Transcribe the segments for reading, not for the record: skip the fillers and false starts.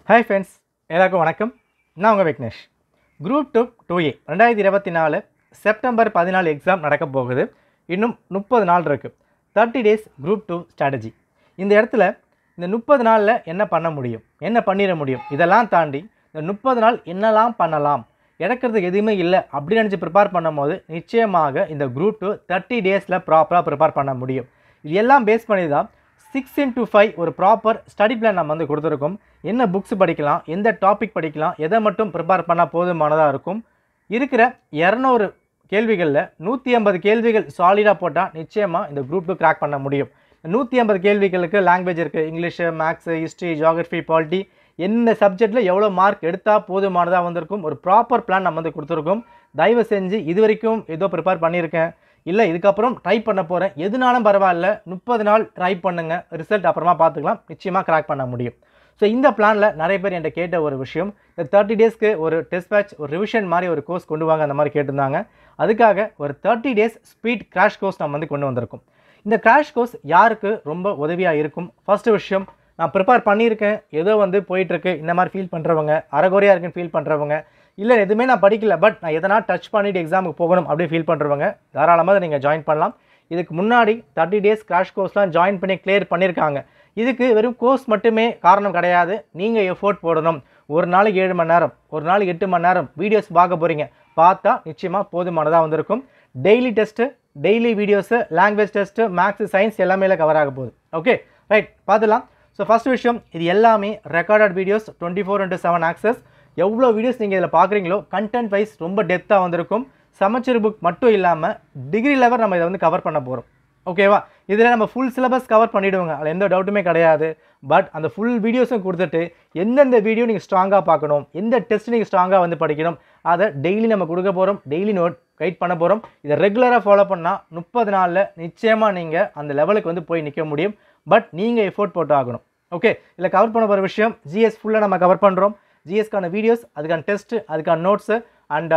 Hi friends, எல்லாருக்கும் வணக்கம். நான் உங்கள் Vignesh. Group 2 2A 2024 September 14 exam நடக்க போகுது. இன்னும் 30 நாள் இருக்குது. 30 days குரூப் 2 ஸ்ட்ராட்டஜி. இந்த இடத்துல இந்த 30 நாளில் என்ன பண்ண முடியும், என்ன பண்ணிட முடியும், இதெல்லாம் தாண்டி இந்த 30 நாள் என்னெல்லாம் பண்ணலாம், இழக்கிறதுக்கு எதுவுமே இல்லை அப்படின்னு நினச்சி ப்ரிப்பேர் பண்ணும் போது நிச்சயமாக இந்த குரூப் 2 30 days ப்ராப்பராக ப்ரிப்பேர் பண்ண முடியும். இது எல்லாம் பேஸ் பண்ணி தான் 6x5 ஒரு ப்ராப்பர் ஸ்டடி பிளான் நம்ம வந்து கொடுத்துருக்கோம். என்ன புக்ஸ் படிக்கலாம், எந்த டாபிக் படிக்கலாம், எதை மட்டும் ப்ரிப்பேர் பண்ணால் போதுமானதாக இருக்கும். இருக்கிற 200 கேள்விகளில் 150 கேள்விகள் சாலிடாக போட்டால் நிச்சயமாக இந்த குரூப் 2 கிராக் பண்ண முடியும். 150 கேள்விகளுக்கு லாங்குவேஜ் இருக்குது, English, maths, history, geography, polity, எந்த சப்ஜெக்டில் எவ்வளோ மார்க் எடுத்தால் போதுமானதாக வந்திருக்கும். ஒரு ப்ராப்பர் பிளான் நம்ம வந்து கொடுத்துருக்கோம். தயவு செஞ்சு இது வரைக்கும் ஏதோ ப்ரிப்பேர் பண்ணியிருக்கேன், இல்லை இதுக்கப்புறம் ட்ரை பண்ண போகிறேன், எதுனாலும் பரவாயில்ல, 30 நாள் ட்ரை பண்ணுங்கள், ரிசல்ட் அப்புறமா பார்த்துக்கலாம், நிச்சயமாக கிராக் பண்ண முடியும். ஸோ இந்த பிளானில் நிறைய பேர் என்கிட்ட கேட்ட ஒரு விஷயம், இந்த 30 daysக்கு ஒரு டெஸ்ட் பேட்ச், ஒரு ரிவிஷன் மாதிரி ஒரு கோர்ஸ் கொண்டு வாங்க அந்த மாதிரி கேட்டிருந்தாங்க. அதுக்காக ஒரு 30 days ஸ்பீட் கிராஷ் கோர்ஸ் நம்ம வந்து கொண்டு வந்திருக்கோம். இந்த கிராஷ் கோர்ஸ் யாருக்கு ரொம்ப உதவியாக இருக்கும்? ஃபஸ்ட்டு விஷயம், நான் ப்ரிப்பேர் பண்ணியிருக்கேன், ஏதோ வந்து போயிட்டுருக்கு, இந்த மாதிரி ஃபீல் பண்ணுறவங்க, அரைகுறையாக இருக்குன்னு ஃபீல் பண்ணுறவங்க, இல்லை எதுவுமே நான் படிக்கல பட் நான் எதனா டச் பண்ணிவிட்டு எக்ஸாமுக்கு போகணும் அப்படி ஃபீல் பண்ணுறவங்க தாராளமாக நீங்கள் ஜாயின் பண்ணலாம். இதுக்கு முன்னாடி 30 days கிராஷ் கோர்ஸ்லாம் ஜாயின் பண்ணி கிளியர் பண்ணியிருக்காங்க. இதுக்கு வெறும் கோர்ஸ் மட்டுமே காரணம் கிடையாது, நீங்கள் எஃபோர்ட் போடணும். ஒரு நாளைக்கு 7 மணி நேரம், ஒரு நாளைக்கு 8 மணி நேரம் வீடியோஸ் பார்க்க போகிறீங்க, பார்த்தா நிச்சயமாக போதுமானதாக வந்திருக்கும். Daily test, daily videos, language test, maths, science எல்லாமே கவர் ஆக போகுது. ஓகே ரைட், பார்த்துலாம். ஸோ ஃபஸ்ட் விஷயம், இது எல்லாமே ரெக்கார்டட் வீடியோஸ், 24/7 ஆக்சஸ். எவ்வளோ வீடியோஸ் நீங்கள் இதில் பார்க்குறீங்களோ கண்டென்ட் வைஸ் ரொம்ப டெப்த்தாக வந்திருக்கும். சமச்சீர் புக் மட்டும் இல்லாமல் டிகிரி லெவல் நம்ம இதை வந்து கவர் பண்ண போகிறோம். ஓகேவா? இதில் நம்ம ஃபுல் சிலபஸ் கவர் பண்ணிவிடுவோங்க, அதில் எந்த டவுட்டுமே கிடையாது. பட் அந்த ஃபுல் வீடியோஸும் கொடுத்துட்டு எந்தெந்த வீடியோ நீங்கள் ஸ்ட்ராங்காக பார்க்கணும், எந்த டெஸ்ட் நீங்கள் ஸ்ட்ராங்காக வந்து படிக்கணும், அதை டெய்லி நம்ம கொடுக்க போகிறோம், டெய்லி நோட் கைட் பண்ண போகிறோம். இதை ரெகுலராக ஃபாலோ பண்ணால் 30 நாளில் நிச்சயமாக நீங்கள் அந்த லெவலுக்கு வந்து போய் நிற்க முடியும். பட் நீங்கள் எஃபோர்ட் போட்டு ஆகணும். ஓகே, இதில் கவர் பண்ண போகிற விஷயம், ஜிஎஸ் ஃபுல்லாக நம்ம கவர் பண்ணுறோம். ஜிஎஸ்க்கான வீடியோஸ், அதுக்கான டெஸ்ட்டு, அதுக்கான நோட்ஸு அண்ட்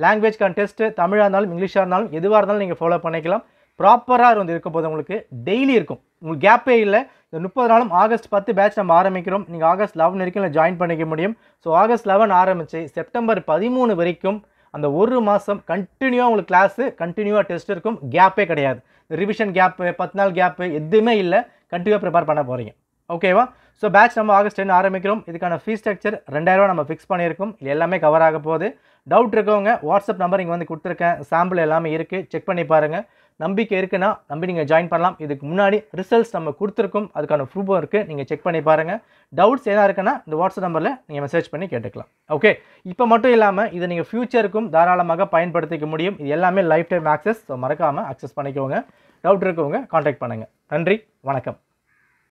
லாங்குவேஜ்க்கான டெஸ்ட்டு, தமிழாக இருந்தாலும் இங்கிலீஷாக இருந்தாலும் எதுவாக இருந்தாலும் நீங்கள் ஃபாலோ பண்ணிக்கலாம். ப்ராப்பராக வந்து இருக்க போது உங்களுக்கு டெய்லி இருக்கும், உங்களுக்கு கேப்பே இல்லை. இந்த 30 நாளும் ஆகஸ்ட் 10 பேட்ச் நம்ம ஆரம்பிக்கிறோம். நீங்கள் ஆகஸ்ட் 11 வரைக்கும் ஜாயின் பண்ணிக்க முடியும். ஸோ ஆகஸ்ட் 11 ஆரம்பித்து செப்டம்பர் 13 வரைக்கும் அந்த ஒரு மாதம் கண்டினியூவாக உங்களுக்கு கிளாஸு, கண்டினியூவாக டெஸ்ட் இருக்கும், கேப்பே கிடையாது. ரிவிஷன் கேப்பு, 10 நாள் கேப்பு எதுவுமே இல்லை, கண்டினியூவாக ப்ரிப்பேர் பண்ண போகிறீங்க. ஓகேவா? ஸோ பேட்ச் நம்ம ஆகஸ்ட் 10 ஆரம்பிக்கிறோம். இதுக்கான ஃபீஸ் ஸ்ட்ரக்சர் 2000 நம்ம ஃபிக்ஸ் பண்ணியிருக்கோம். இது எல்லாமே கவர் ஆக போகுது. டவுட் இருக்கவங்க வாட்ஸ்அப் நம்பர் இங்கே வந்து கொடுத்துருக்கேன், சாம்பிள் எல்லாமே இருக்குது, செக் பண்ணி பாருங்கள். நம்பிக்கை இருக்குன்னா நம்பி நீங்கள் ஜாயின் பண்ணலாம். இதுக்கு முன்னாடி ரிசல்ட்ஸ் நம்ம கொடுத்துருக்கோம், அதுக்கான ப்ரூஃபும் இருக்குது, நீங்கள் செக் பண்ணி பாருங்கள். டவுட்ஸ் எதாவது இருக்குன்னா இந்த வாட்ஸ்அப் நம்பரில் நீங்கள் மெசேஜ் பண்ணி கேட்டுக்கலாம். ஓகே, இப்போ மட்டும் இல்லாமல் இதை நீங்கள் ஃப்யூச்சருக்கும் தாராளமாக பயன்படுத்திக்க முடியும். இது எல்லாமே லைஃப் டைம் ஆக்சஸ். ஸோ மறக்காமல் அக்சஸ் பண்ணிக்கோங்க. டவுட் இருக்கவங்க கான்டாக்ட் பண்ணுங்கள். நன்றி, வணக்கம்.